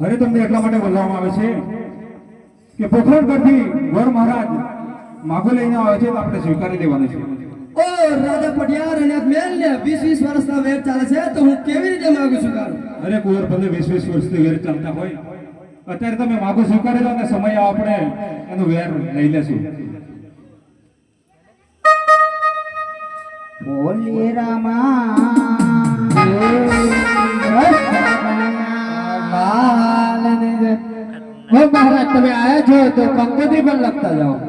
अरे તમને એટલા માટે બોલાવવામાં આવે છે કે પોખરણ પરથી વર મહારાજ માગો લઈને આવે છે તો આપણે સ્વીકારી લેવાનું છે। ઓ રાજા પટિયાર અને મેલ ને 20-20 વર્ષના વેર ચાલે છે તો હું કેવી રીતે માગું સ્વીકારું? અરે કુંવર ભલે 20-20 વર્ષથી વેર ચાલતા હોય અત્યારે તમે માગો સ્વીકારી લો ને સમય આપણે એનું વેર લઈ લેશું। બોલી રામા महाराज તમે આયા છો તો કંકોત્રી પણ લખતા જાઓ।